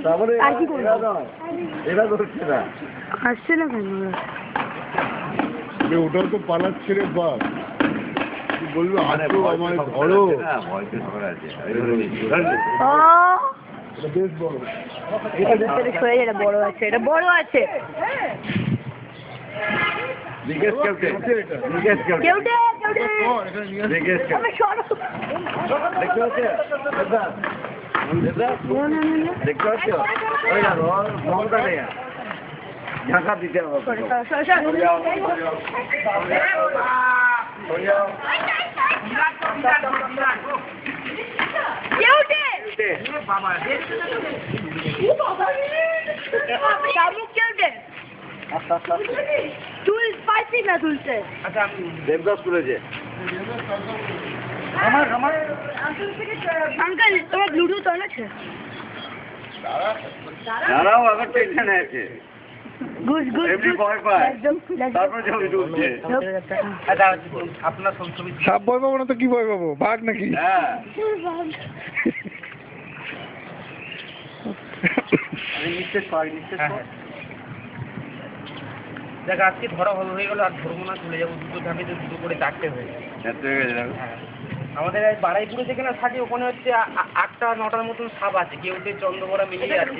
তারপরে এরা ধরছে না, আসছে না কেন? ওটাও তো পালাচ্ছে রে বাপ, বলবো আসো আমার ধরো। বেশ বড়, এটা বড় আছে, এটা বড় আছে। ঢাকা দিতে হবে। দেবদাস তুলেছে আঙ্কেল, তোমার ব্লুটুথ অন আছে? দাঁড়াও, আবার টেনশন আছে, সাপ ভয় পাবো না তো কি ভয় পাবো, বাঘ নাকি? দেখ আজকে ধরা হয়ে গেল, আর ধরবো না, চলে যাবো। দুটো ধাপে দুটো করে চারটে হয়ে গেছে। আমাদের বাড়াইপুরে যেখানে থাকে ওখানে হচ্ছে 8টা 9টার মতন সাপ আছে, কেউ চন্দ্রবড়া মিলিয়ে আছে,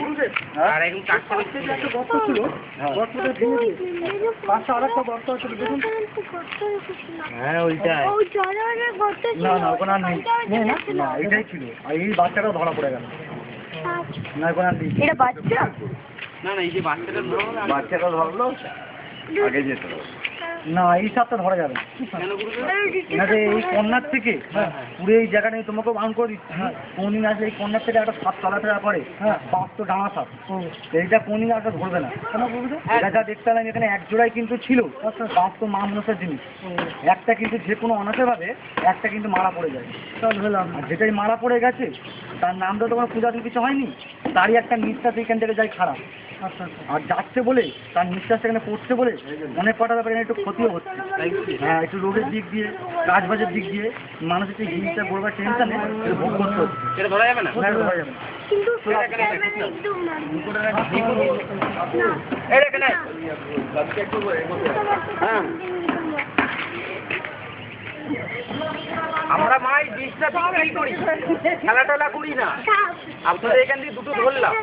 আর এখন 4টে হ্যাঁ ওইটাই। না না ওখানে আর নেই, না এটাই ছিল, আর এই বাচ্চাটাও ধরা পড়ে গেল। না ওখানে আর নেই। এটা বাচ্চা? না না, এই যে বাচ্চাটা ধরলো আগে যেত না, এই সাপটা ধরা যাবে না। এই কন্যার থেকে পুরো এই জায়গাটা তোমাকে বান করে দিচ্ছি, কোনদিন আসলে এই কন্যার থেকে একটা সাপ চলাফেরা করে, বাঘ তো ডাঙা সাপ, এইটা কোনদিন একটা ধরবে না। এটা যা দেখতে পেলাম এখানে এক জোড়াই কিন্তু ছিল, বাঘ তো মা মনসার জিনিস, একটা কিন্তু যে কোনো অনাসে ভাবে একটা কিন্তু মারা পড়ে যায়, আর যেটাই মারা পড়ে গেছে তার নামটা তোমার পূজা দিয়ে কিছু হয়নি, তারই একটা নিঃশ্বাস এখান থেকে যায় খারাপ, আর যাচ্ছে বলে তার নিঃশ্বাস এখানে পড়ছে বলে অনেক কটা ব্যাপারে একটু ক্ষতিও হচ্ছে। হ্যাঁ, একটু রোগের দিক দিয়ে, কাজবাজের দিক দিয়ে মানুষের যে হিংসা করবার টেনশনে ভোগ করতে হচ্ছে। এটা ধরা যাবে না, ধরা যাবে না। আমরা মাই ডিশটা বিক্রি করি, খেলা টেলা করি না। আপনাদের এখান থেকে দুটো ধরলাম,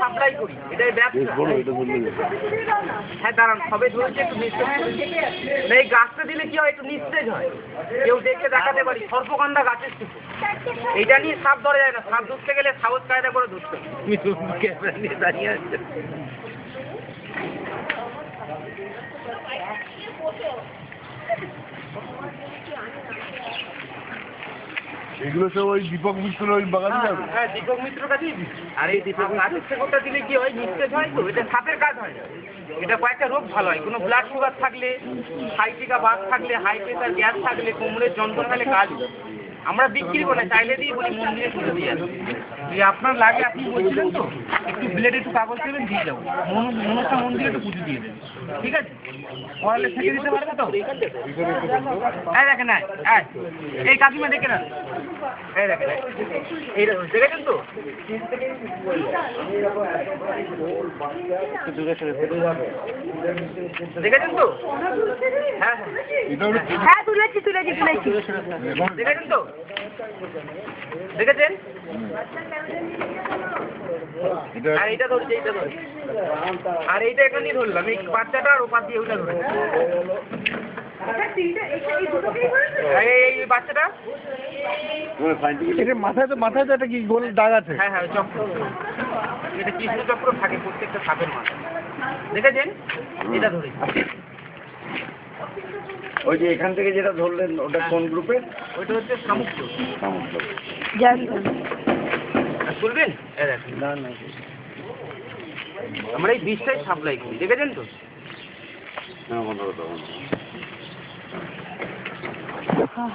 সাপ্লাই করি, এটাই ব্যবসা। হ্যাঁ দাঁড়ান, সবে ধরেছে, একটু নিস্তেজ এই গাছটা দিলে কি হয়, একটু নিস্তেজ হয়, কেউ দেখে দেখাতে পারি। সর্পকান্দা গাছের থেকে এইটা নিয়ে সাপ ধরা যায় না, সাপ ধরতে গেলে সাহস কায়দা করে ধরতে নিয়ে দাঁড়িয়ে আছে। এগুলো সব ওই দীপক মিত্র ওই বাগানে যাবে। হ্যাঁ, দীপক মিত্র কাছেই দিচ্ছি। আর এই দীপক গাছের দিলে কি হয়, নিস্তেজ হয়, তো এটা সাপের কাজ হয় না, এটা কয়েকটা রোগ ভালো হয়। কোনো ব্লাড সুগার থাকলে, সাইটিকা বাত থাকলে, হাই প্রেশার গ্যাস থাকলে, কোমরের যন্ত্রণা থাকলে কাজ। আমরা বিক্রি করে না, চাইলে দিয়ে বলি মন্দিরে তুলে দিয়ে আসি। যদি আপনার লাগে, আপনি বলছিলেন তো, একটু ব্লেড একটু কাগজ দেবেন, দিয়ে যাবো। মনসা মন্দিরে একটু পুজো দিয়ে দেবেন, ঠিক আছে? পড়ালে থেকে দিতে পারবে তো? এই দেখেন, এই কাকিমা দেখে না, এই দেখেন, এই দেখেছেন তো? দেখেছেন তো? হ্যাঁ হ্যাঁ, তুলেছি। দেখেছেন তো? দেখেছেন? আর এইটা ধরছে, আর এইটা এখানেই ধরলাম, এই বাচ্চাটা আর ওপার দিয়ে ওইটা ধরে এই বাচ্চাটা মাথায় তো একটা কি গোল দাগ আছে। হ্যাঁ হ্যাঁ, চক্র, এটা কৃষ্ণ চক্র থাকে প্রত্যেকটা সাপের মাথায়। দেখেছেন? এটা ধরে ওই যে এখান থেকে যেটা ধরলেন ওটা কোন গ্রুপে? ওইটা হচ্ছে শামুক। তুলবেন? না না, আমরা এই বিষটাই সাপ্লাই করি, দেখেছেন তো? হ্যাঁ,